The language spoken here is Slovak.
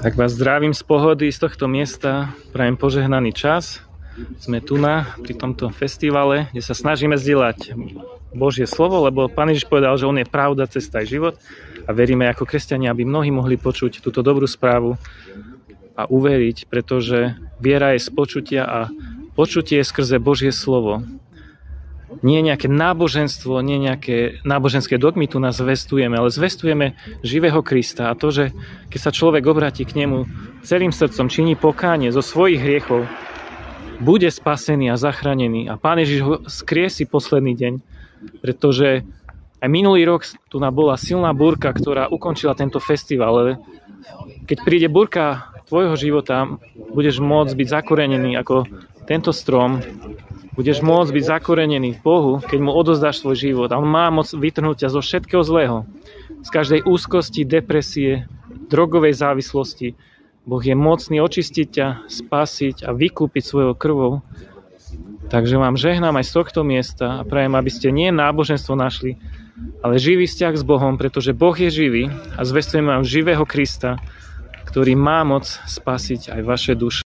Tak vás zdravím z pohody, z tohto miesta. Prajem požehnaný čas. Sme tu pri tomto festivale, kde sa snažíme zdieľať Božie slovo, lebo Pán Ježiš povedal, že On je pravda, cesta aj život. A veríme ako kresťania, aby mnohí mohli počuť túto dobrú správu a uveriť, pretože viera je z počutia a počutie je skrze Božie slovo. Nie nejaké náboženstvo, nie nejaké náboženské dogmy tu nás zvestujeme, ale zvestujeme živého Krista a to, že keď sa človek obráti k nemu celým srdcom, činí pokánie zo svojich hriechov, bude spasený a zachránený. A Pán Ježiš ho skriesi posledný deň, pretože aj minulý rok tu bola silná búrka, ktorá ukončila tento festival. Ale keď príde búrka tvojho života, budeš môcť byť zakorenený ako tento strom, budeš môcť byť zakorenený v Bohu, keď mu odozdáš svoj život. A on má moc vytrhnúť ťa zo všetkého zlého. Z každej úzkosti, depresie, drogovej závislosti. Boh je mocný očistiť ťa, spasiť a vykúpiť svojou krvou. Takže vám žehnám aj z tohto miesta a prajem, aby ste nie náboženstvo našli, ale živý vzťah s Bohom, pretože Boh je živý a zvestujeme vám živého Krista, ktorý má moc spasiť aj vaše duše.